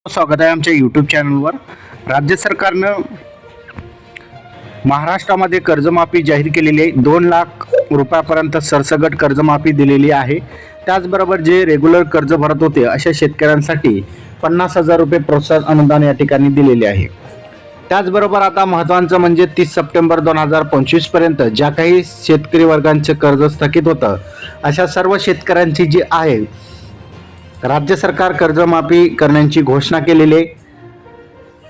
स्वागत आहे आमच्या यूट्यूब चॅनलवर। राज्य सरकारनं महाराष्ट्रामध्ये कर्जमाफी जाहीर केलेली आहे। 2 लाख रुपयापर्यंत सरसगट कर्जमाफी दिलेली आहे। त्याचबरोबर जे रेग्युलर कर्ज भरत होते अशा शेतकऱ्यांसाठी 50,000 रुपये प्रोत्साहन अनुदान या ठिकाणी दिलेले आहे। त्याचबरोबर आता महत्त्वाचं म्हणजे 30 सप्टेंबर 2025 पर्यंत ज्या काही शेतकरी वर्गांचे कर्ज स्थगित होतं अशा सर्व शेतकऱ्यांची जी आहे राज्य सरकार कर्जमाफी करण्याची घोषणा केलेली आहे।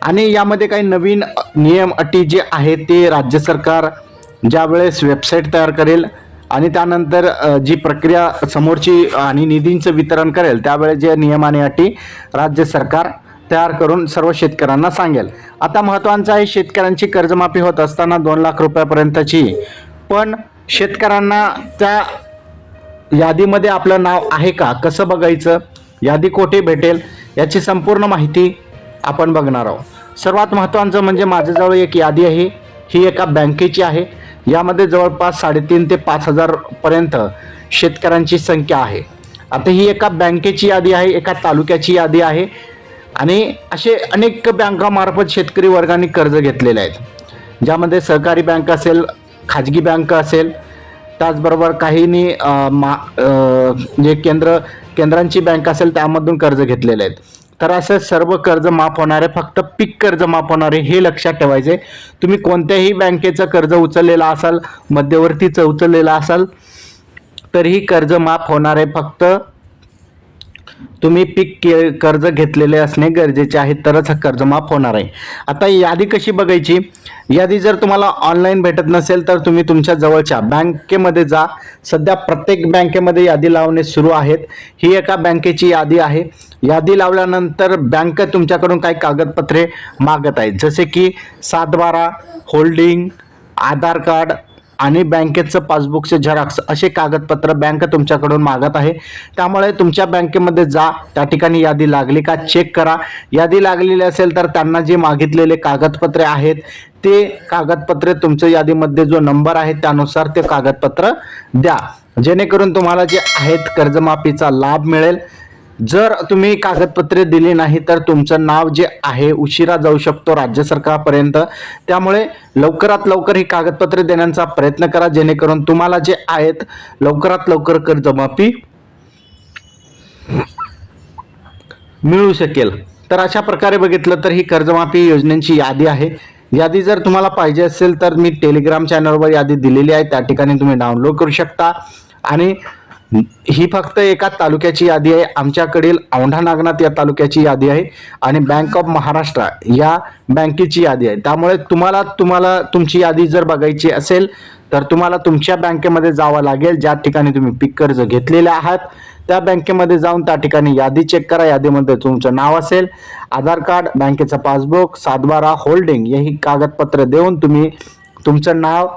आणि यामध्ये काही नवीन नियम अटी जे आहेत ते राज्य सरकार ज्या वेळेस वेबसाईट तयार करेल आणि त्यानंतर जी प्रक्रिया समोरची आणि निधींचं वितरण करेल त्यावेळेस जे नियम आणि अटी राज्य सरकार तयार करून सर्व शेतकऱ्यांना सांगेल। आता महत्त्वाचं आहे शेतकऱ्यांची कर्जमाफी होत असताना 2 लाख रुपयापर्यंतची, पण शेतकऱ्यांना त्या यादीमध्ये आपलं नाव आहे का, कसं बघायचं, यादी कोठे भेटेल याची संपूर्ण माहिती आपण बघणार आहोत। सर्वात महत्त्वाचं म्हणजे माझ्याजवळ एक यादी आहे, ही एका बँकेची आहे। यामध्ये जवळपास 3.5 ते 5,000 पर्यंत शेतकऱ्यांची संख्या आहे। आता ही एका बँकेची यादी आहे, एका तालुक्याची यादी आहे आणि असे अनेक बँकामार्फत शेतकरी वर्गाने कर्ज घेतलेले आहेत, ज्यामध्ये सहकारी बँक असेल, खाजगी बँक असेल, त्याचबरोबर काहींनी जे केंद्रांची बँक असेल त्यामधून कर्ज घेतलेले आहेत। तर असं सर्व कर्ज माफ होणारे, फक्त पीक कर्ज माफ होणारे हे लक्षात ठेवायचे। तुम्ही कोणत्याही बँकेचं कर्ज उचललेलं असाल, मध्यवर्तीचं उचललेलं असाल तरीही कर्ज माफ होणारे फक्त तुम्ही पीक कर्ज घेतलेले असणे गरजेचे आहे, तरच कर्ज माफ होणार आहे। आता यादी कशी बघायची, यादी जर तुम्हाला ऑनलाईन भेटत नसेल तर तुम्ही तुमच्या जवळच्या बँकेमध्ये जा। सध्या प्रत्येक बँकेमध्ये यादी लावणे सुरू आहेत। ही एका बँकेची यादी आहे। यादी लावल्यानंतर बँक तुमच्याकडून काही कागदपत्रे मागत आहेत, जसे की 7/12, होल्डिंग, आधार कार्ड आणि बँकेचं पासबुकचे झेरॉक्स असे कागदपत्र बँक तुमच्याकडून मागत आहे। त्यामुळे तुमच्या बँकेमध्ये जा, त्या ठिकाणी यादी लागली का चेक करा। यादी लागलेली असेल तर त्यांना जे मागितलेले कागदपत्रे आहेत ते कागदपत्रे तुमच्या यादीमध्ये जो नंबर आहे त्यानुसार ते कागदपत्र द्या, जेणेकरून तुम्हाला जे आहेत कर्जमाफीचा लाभ मिळेल। जर तुम्ही कागदपत्रे दिली नाही तर तुमचं नाव जे आहे उशिरा जाऊ शकतो राज्य सरकारपर्यंत। त्यामुळे लवकरात लवकर ही कागदपत्रे देण्याचा प्रयत्न करा, जेणेकरून तुम्हाला जे आहेत लवकरात लवकर कर्जमाफी मिळू शकेल। तर अशा प्रकारे बघितलं तर ही कर्जमाफी योजनेची यादी आहे। यादी जर तुम्हाला पाहिजे असेल तर मी टेलिग्राम चॅनलवर यादी दिलेली आहे, त्या ठिकाणी तुम्ही डाउनलोड करू शकता। आणि ही फक्त एका तालुक्याची यादी आहे, आमच्याकडील औंढा नागनाथ या तालुक्याची यादी आहे आणि बँक ऑफ महाराष्ट्र या बँकेची यादी आहे। त्यामुळे तुम्हाला तुमची यादी जर बघायची असेल तर तुम्हाला तुमच्या बँकेमध्ये जावं लागेल, ज्या ठिकाणी तुम्ही पीक कर्ज घेतलेले आहात त्या बँकेमध्ये जाऊन त्या ठिकाणी यादी चेक करा। यादीमध्ये तुमचं नाव असेल, आधार कार्ड, बँकेचं पासबुक, 7/12, होल्डिंग ही कागदपत्र देऊन तुम्ही तुमचं नाव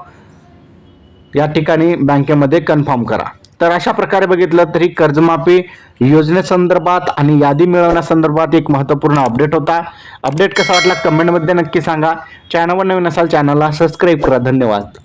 या ठिकाणी बँकेमध्ये कन्फर्म करा। तर अशा प्रकारे बघितलं तरी कर्जमाफी योजनेसंदर्भात आणि यादी मिळवण्यासंदर्भात एक महत्त्वपूर्ण अपडेट होता। अपडेट कसा वाटला कमेंटमध्ये नक्की सांगा। चॅनलवर नवीन असाल चॅनलला सबस्क्राईब करा। धन्यवाद।